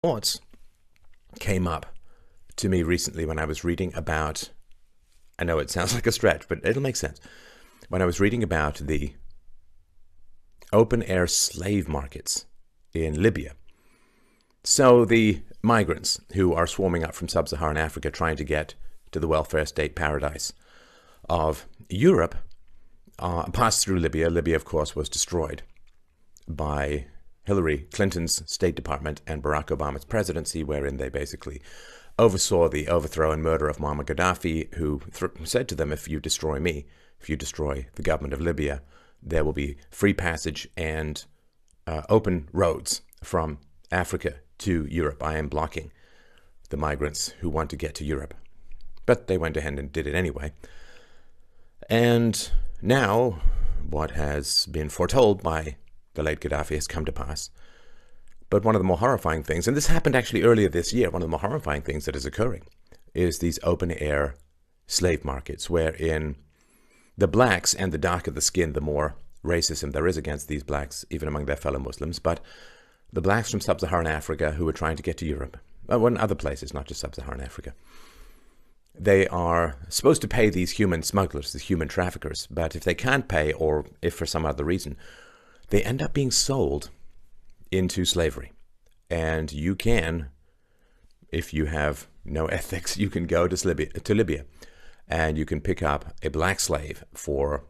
thoughts came up to me recently when I was reading about, I know it sounds like a stretch, but it'll make sense. When I was reading about the open-air slave markets in Libya. So the migrants who are swarming up from sub-Saharan Africa trying to get to the welfare state paradise of Europe passed through Libya. Libya, of course, was destroyed by Hillary Clinton's State Department and Barack Obama's presidency, wherein they basically oversaw the overthrow and murder of Muammar Gaddafi, who said to them, if you destroy me, if you destroy the government of Libya, there will be free passage and open roads from Africa to Europe. I am blocking the migrants who want to get to Europe. But they went ahead and did it anyway. And now, what has been foretold by the late Gaddafi has come to pass. But one of the more horrifying things, and this happened actually earlier this year, one of the more horrifying things that is occurring is these open-air slave markets, wherein the blacks, and the darker the skin, the more racism there is against these blacks, even among their fellow Muslims, but the blacks from sub-Saharan Africa who are trying to get to Europe, and other places, not just sub-Saharan Africa, they are supposed to pay these human smugglers, these human traffickers, but if they can't pay, or if for some other reason, they end up being sold into slavery. And you can, if you have no ethics, you can go to Libya and you can pick up a black slave for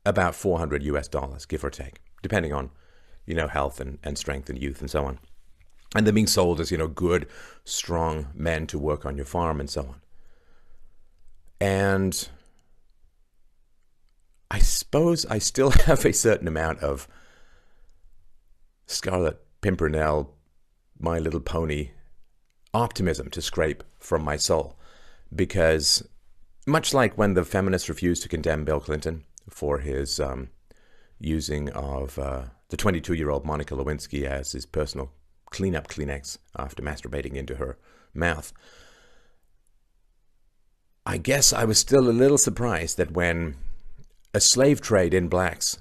about $400 US, give or take, depending on, health and strength and youth and so on. And they're being sold as, good, strong men to work on your farm and so on. And I suppose I still have a certain amount of Scarlet Pimpernel, My Little Pony optimism to scrape from my soul. Because much like when the feminists refused to condemn Bill Clinton for his using of the 22-year-old Monica Lewinsky as his personal cleanup Kleenex after masturbating into her mouth, I guess I was still a little surprised that when a slave trade in blacks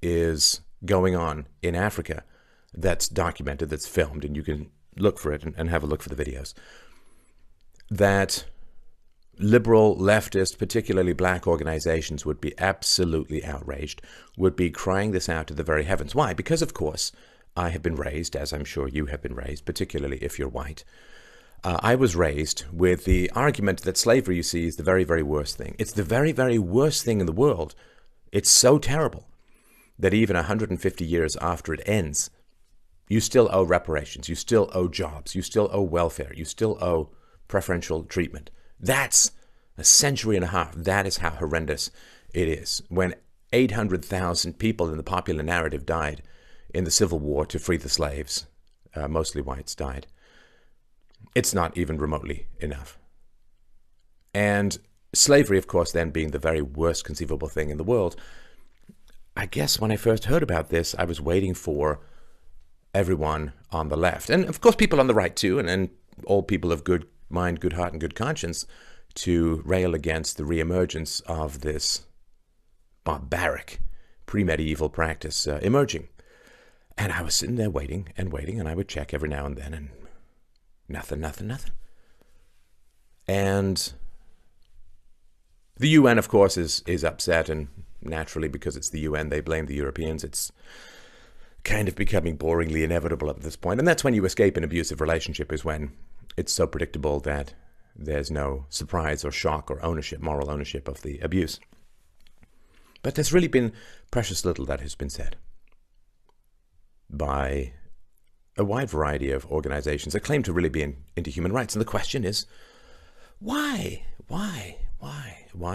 is going on in Africa, that's documented, that's filmed, and you can look for it and have a look for the videos, that liberal, leftist, particularly black organizations would be absolutely outraged, would be crying this out to the very heavens. Why? Because, of course, I have been raised, as I'm sure you have been raised, particularly if you're white. I was raised with the argument that slavery, you see, is the very, very worst thing. It's the very, very worst thing in the world. It's so terrible that even 150 years after it ends, you still owe reparations, you still owe jobs, you still owe welfare, you still owe preferential treatment. That's a century and a half. That is how horrendous it is. When 800,000 people in the popular narrative died in the Civil War to free the slaves, mostly whites died, it's not even remotely enough. And slavery, of course, then being the very worst conceivable thing in the world, I guess when I first heard about this, I was waiting for everyone on the left, and of course people on the right too, and all people of good mind, good heart, and good conscience, to rail against the reemergence of this barbaric pre-medieval practice emerging. And I was sitting there waiting, and I would check every now and then, and nothing. And the UN, of course, is upset, and naturally, because it's the UN, they blame the Europeans. It's kind of becoming boringly inevitable at this point. And that's when you escape an abusive relationship, is when it's so predictable that there's no surprise or shock or ownership, moral ownership of the abuse. But there's really been precious little that has been said by a wide variety of organizations that claim to really be into human rights. And the question is, why? Why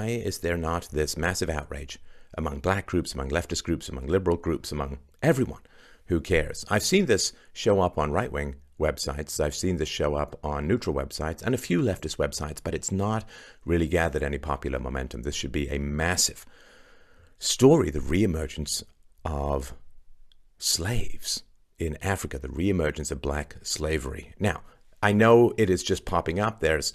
is there not this massive outrage among black groups, among leftist groups, among liberal groups, among everyone who cares? I've seen this show up on right-wing websites. I've seen this show up on neutral websites and a few leftist websites, but it's not really gathered any popular momentum. This should be a massive story, the reemergence of slaves in Africa, the reemergence of black slavery. Now, I know it is just popping up. There's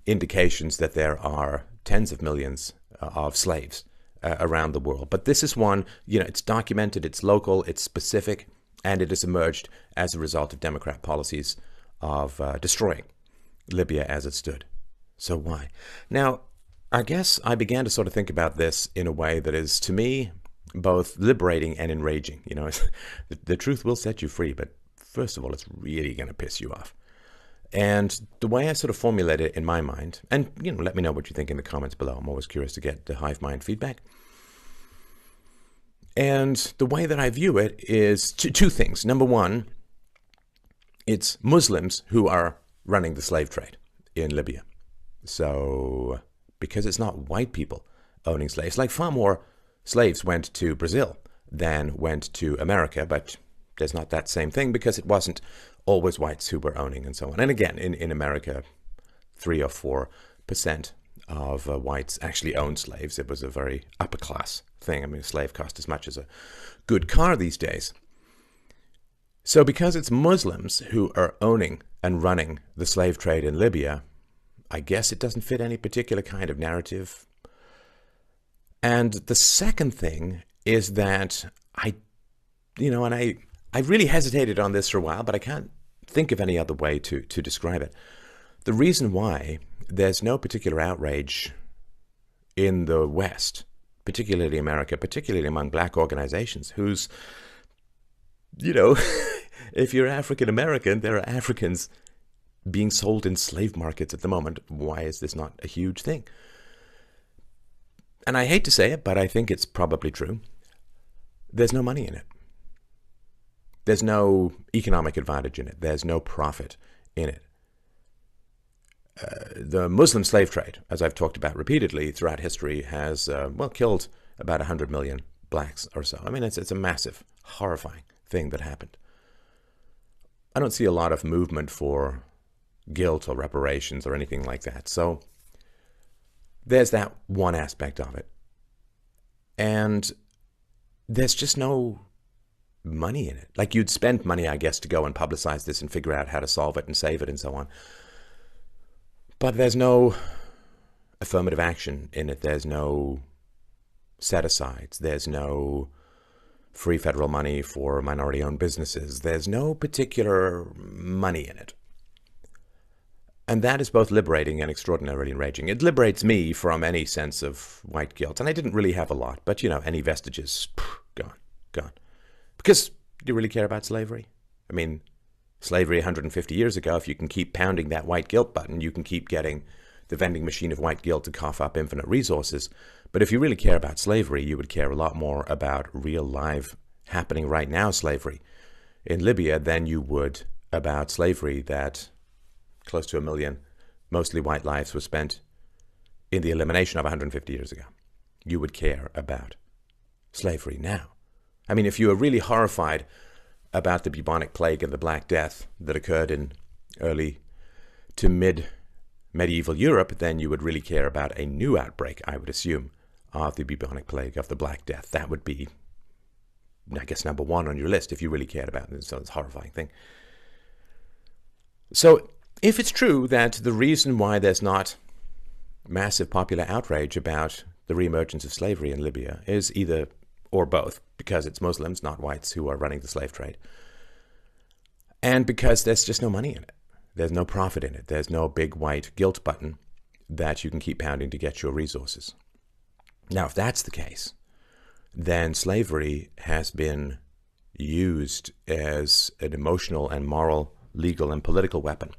indications that there are tens of millions of slaves around the world. But this is one, it's documented, it's local, it's specific, and it has emerged as a result of Democrat policies of destroying Libya as it stood. So why? Now, I guess I began to sort of think about this in a way that is, to me, both liberating and enraging. You know, the truth will set you free, but first of all, it's really going to piss you off. And the way I sort of formulate it in my mind, and, you know, let me know what you think in the comments below. I'm always curious to get the hive mind feedback. And the way that I view it is two things. Number one, it's Muslims who are running the slave trade in Libya. So, because it's not white people owning slaves, like far more slaves went to Brazil than went to America, but there's not that same thing because it wasn't always whites who were owning and so on. And again, in America, 3 or 4% of whites actually owned slaves. It was a very upper class thing. I mean, a slave cost as much as a good car these days. So because it's Muslims who are owning and running the slave trade in Libya, I guess it doesn't fit any particular kind of narrative. And the second thing is that I really hesitated on this for a while, but I can't think of any other way to describe it. The reason why there's no particular outrage in the West, particularly America, particularly among black organizations, whose, you know, if you're African American, there are Africans being sold in slave markets at the moment. Why is this not a huge thing? And I hate to say it, but I think it's probably true. There's no money in it. There's no economic advantage in it. There's no profit in it. The Muslim slave trade, as I've talked about repeatedly throughout history, has, killed about 100 million blacks or so. I mean, it's a massive, horrifying thing that happened. I don't see a lot of movement for guilt or reparations or anything like that. So there's that one aspect of it. And there's just no money in it. Like, you'd spend money, I guess, to go and publicize this and figure out how to solve it and save it and so on. But there's no affirmative action in it. There's no set-asides. There's no free federal money for minority-owned businesses. There's no particular money in it. And that is both liberating and extraordinarily enraging. It liberates me from any sense of white guilt. And I didn't really have a lot, but, you know, any vestiges, gone. Because do you really care about slavery? I mean, slavery 150 years ago, if you can keep pounding that white guilt button, you can keep getting the vending machine of white guilt to cough up infinite resources. But if you really care about slavery, you would care a lot more about real live happening right now slavery in Libya than you would about slavery that close to 1 million, mostly white lives were spent in the elimination of 150 years ago. You would care about slavery now. I mean, if you were really horrified about the bubonic plague and the Black Death that occurred in early to mid-medieval Europe, then you would really care about a new outbreak, I would assume, of the bubonic plague, of the Black Death. That would be, I guess, number one on your list if you really cared about it. So it's a horrifying thing. So if it's true that the reason why there's not massive popular outrage about the reemergence of slavery in Libya is either or both, because it's Muslims, not whites, who are running the slave trade, and because there's just no money in it. There's no profit in it. There's no big white guilt button that you can keep pounding to get your resources. Now, if that's the case, then slavery has been used as an emotional and moral, legal and political weapon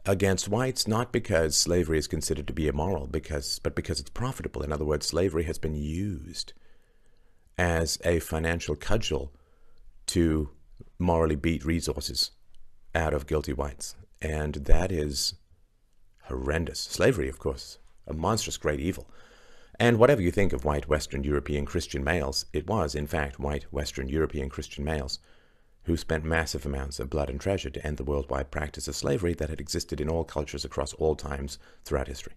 against whites, not because slavery is considered to be immoral, but because it's profitable. In other words, slavery has been used as a financial cudgel to morally beat resources out of guilty whites. And that is horrendous. Slavery, of course, a monstrous great evil. And whatever you think of white Western European Christian males, it was, in fact, white Western European Christian males who spent massive amounts of blood and treasure to end the worldwide practice of slavery that had existed in all cultures across all times throughout history.